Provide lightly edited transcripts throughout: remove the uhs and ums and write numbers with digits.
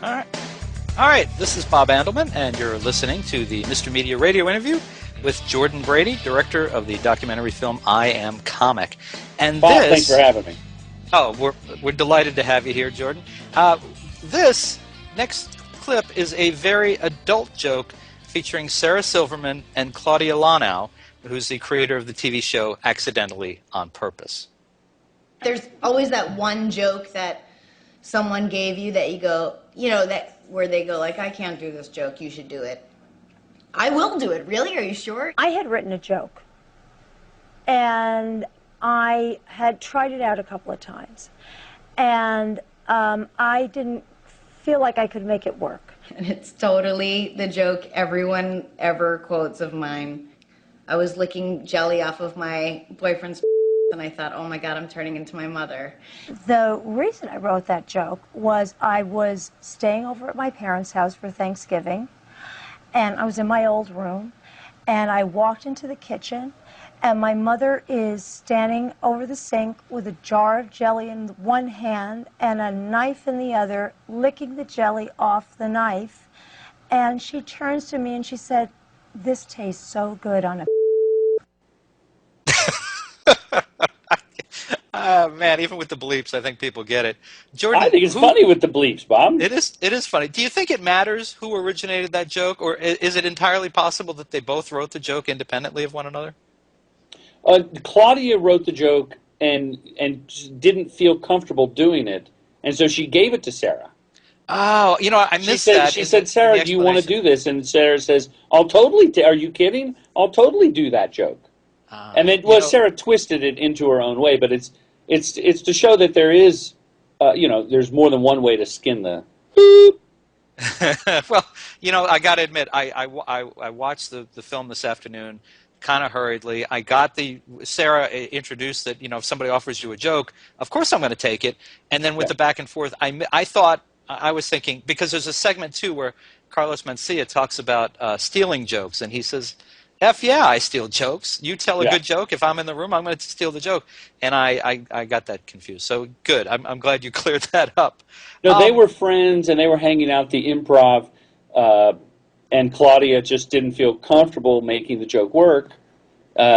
All right. All right, this is Bob Andelman, and you're listening to the Mr. Media radio interview with Jordan Brady, director of the documentary film I Am Comic. And Bob, thanks for having me. Oh, we're delighted to have you here, Jordan. This next clip is a very adult joke featuring Sarah Silverman and Claudia Lanau, who's the creator of the TV show Accidentally on Purpose. There's always that one joke that someone gave you that you go, that where they go like, I can't do this joke, you should do it. I will do it. Really? Are you sure? I had written a joke, and I had tried it out a couple of times, and I didn't feel like I could make it work. And it's totally the joke everyone ever quotes of mine. I was licking jelly off of my boyfriend's and I thought, oh my God, I'm turning into my mother. The reason I wrote that joke was I was staying over at my parents' house for Thanksgiving, and I was in my old room, and I walked into the kitchen, and my mother is standing over the sink with a jar of jelly in one hand and a knife in the other, licking the jelly off the knife, and she turns to me and she said, "This tastes so good on a..." Man, even with the bleeps, I think people get it. Jordan, I think it's funny with the bleeps, Bob. It is funny. Do you think it matters who originated that joke, or is it entirely possible that they both wrote the joke independently of one another? Claudia wrote the joke and didn't feel comfortable doing it, and so she gave it to Sarah. Oh, I missed that. She said, Sarah, do you want to do this? And Sarah says, I'll totally, are you kidding? I'll totally do that joke. And then, Sarah twisted it into her own way, but it's to show that there is, there's more than one way to skin the. Well, I got to admit, I watched the film this afternoon, kind of hurriedly. I got Sarah introduced that if somebody offers you a joke, of course I'm going to take it. And then with the back and forth, I was thinking, because there's a segment too where Carlos Mencia talks about stealing jokes, and he says, F yeah, I steal jokes. You tell a good joke. If I'm in the room, I'm going to steal the joke. And I got that confused. So good. I'm glad you cleared that up. No, they were friends, and they were hanging out at the Improv, and Claudia just didn't feel comfortable making the joke work.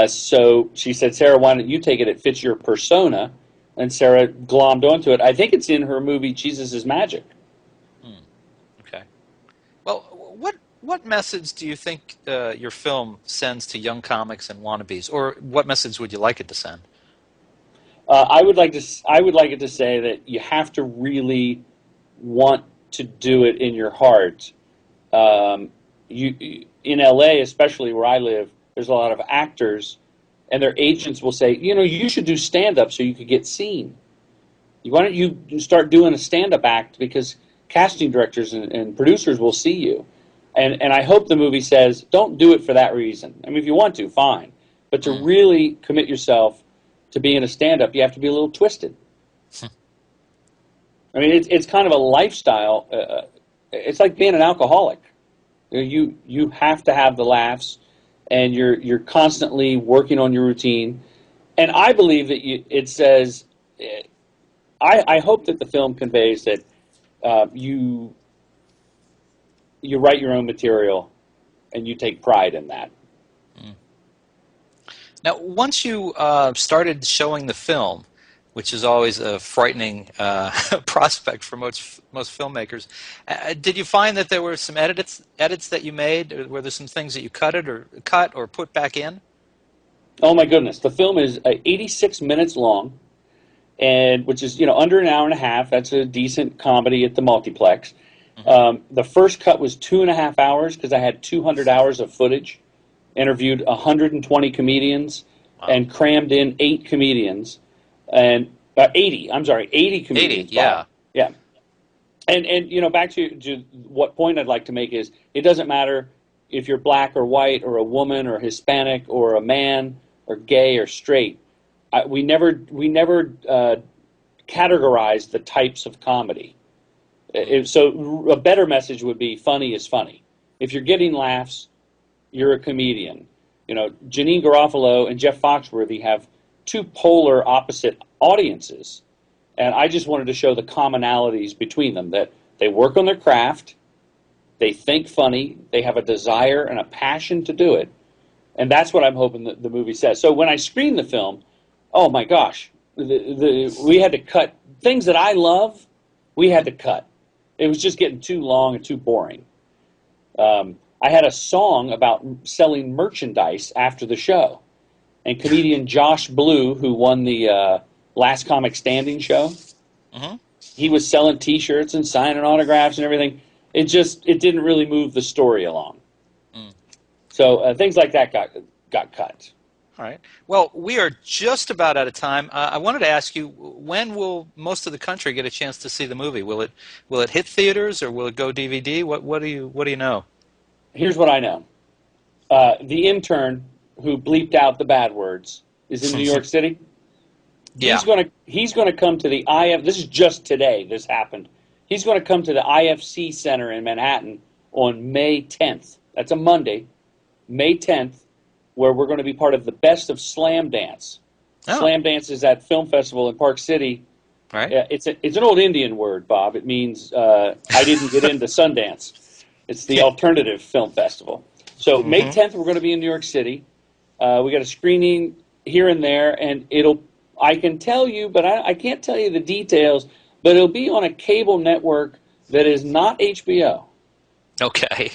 So she said, Sarah, why don't you take it? It fits your persona. And Sarah glommed onto it. I think it's in her movie Jesus is Magic. Okay. Well, what message do you think your film sends to young comics and wannabes, or what message would you like it to send? I would like it to say that you have to really want to do it in your heart. In LA, especially where I live, there's a lot of actors, and their agents will say, you should do stand-up so you could get seen. Why don't you start doing a stand-up act, because casting directors and producers will see you. And I hope the movie says, don't do it for that reason. I mean, if you want to, fine. But to really commit yourself to being a stand-up, you have to be a little twisted. I mean, it's kind of a lifestyle. It's like being an alcoholic. You have to have the laughs, and you're constantly working on your routine. And I believe that it says, I hope that the film conveys that you write your own material, and you take pride in that. Now, once you started showing the film, which is always a frightening prospect for most filmmakers, did you find that there were some edits that you made? Were there some things that you cut or put back in? Oh my goodness! The film is 86 minutes long, and which is under an hour and a half. That's a decent comedy at the multiplex. The first cut was 2.5 hours because I had 200 hours of footage, interviewed 120 comedians, and crammed in 8 comedians, and 80 comedians. 80, yeah. Yeah. And back to what point I'd like to make is, it doesn't matter if you're black or white or a woman or Hispanic or a man or gay or straight. We never categorize the types of comedy. So a better message would be, funny is funny. If you're getting laughs, you're a comedian. Janeane Garofalo and Jeff Foxworthy have 2 polar opposite audiences, and I just wanted to show the commonalities between them, that They work on their craft. They think funny. They have a desire and a passion to do it. And that's what I'm hoping that the movie says. So when I screened the film, oh my gosh, we had to cut things that I love. We had to cut. It was just getting too long and too boring. I had a song about selling merchandise after the show, and comedian Josh Blue, who won the Last Comic Standing show, he was selling T-shirts and signing autographs and everything. It didn't really move the story along. So things like that got cut. All right. Well, we are just about out of time. I wanted to ask you, when will most of the country get a chance to see the movie? Will it hit theaters, or will it go DVD? What do you know? Here's what I know. The intern who bleeped out the bad words is in New York City. Yeah. He's gonna come to the IF. This is just today. This happened. He's going to come to the IFC Center in Manhattan on May 10th. That's a Monday, May 10th, where we're going to be part of the Best of Slam Dance. Oh. Slam Dance is at Film Festival in Park City. Right. It's an old Indian word, Bob. It means I didn't get into Sundance. It's the alternative film festival. So May 10th, we're going to be in New York City. We got a screening here and there, and I can tell you, but I can't tell you the details. But it'll be on a cable network that is not HBO. Okay.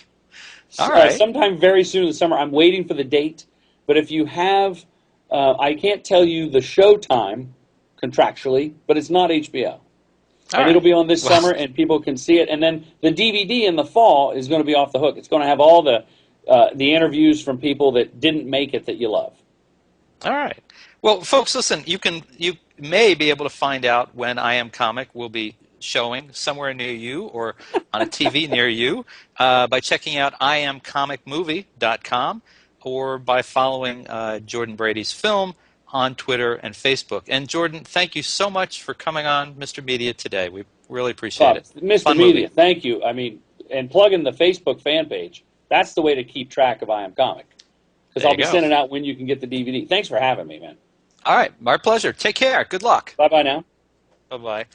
All right. Sometime very soon in the summer. I'm waiting for the date. But if you have, I can't tell you the show time contractually, but it's not HBO. And it'll be on this summer, and people can see it. And then the DVD in the fall is going to be off the hook. It's going to have all the interviews from people that didn't make it that you love. All right. Well, folks, listen, you may be able to find out when I Am Comic will be showing somewhere near you or on a TV near you by checking out iamcomicmovie.com or by following Jordan Brady's film on Twitter and Facebook. And Jordan, thank you so much for coming on Mr. Media today. We really appreciate it. Mr. Fun Media, movie. Thank you. I mean, and plug in the Facebook fan page. That's the way to keep track of I Am Comic. Because I'll be sending out when you can get the DVD. Thanks for having me, man. All right. My pleasure. Take care. Good luck. Bye-bye now. Bye-bye.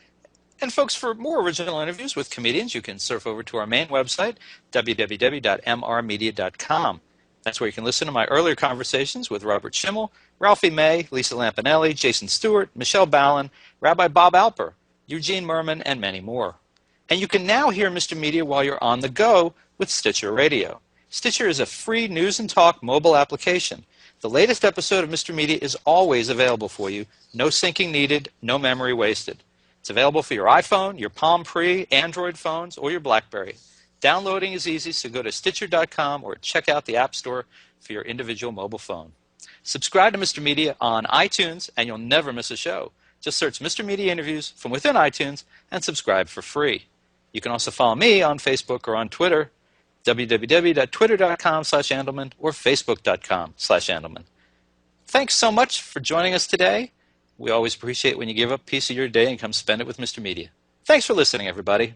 And folks, for more original interviews with comedians, you can surf over to our main website, www.mrmedia.com. That's where you can listen to my earlier conversations with Robert Schimmel, Ralphie May, Lisa Lampanelli, Jason Stewart, Michelle Ballin, Rabbi Bob Alper, Eugene Merman, and many more. And you can now hear Mr. Media while you're on the go with Stitcher Radio. Stitcher is a free news and talk mobile application. The latest episode of Mr. Media is always available for you. No syncing needed, no memory wasted. It's available for your iPhone, your Palm Pre, Android phones, or your BlackBerry. Downloading is easy, so go to Stitcher.com or check out the App Store for your individual mobile phone. Subscribe to Mr. Media on iTunes, and you'll never miss a show. Just search Mr. Media Interviews from within iTunes and subscribe for free. You can also follow me on Facebook or on Twitter, www.twitter.com/Andelman or facebook.com/Andelman. Thanks so much for joining us today. We always appreciate when you give up a piece of your day and come spend it with Mr. Media. Thanks for listening, everybody.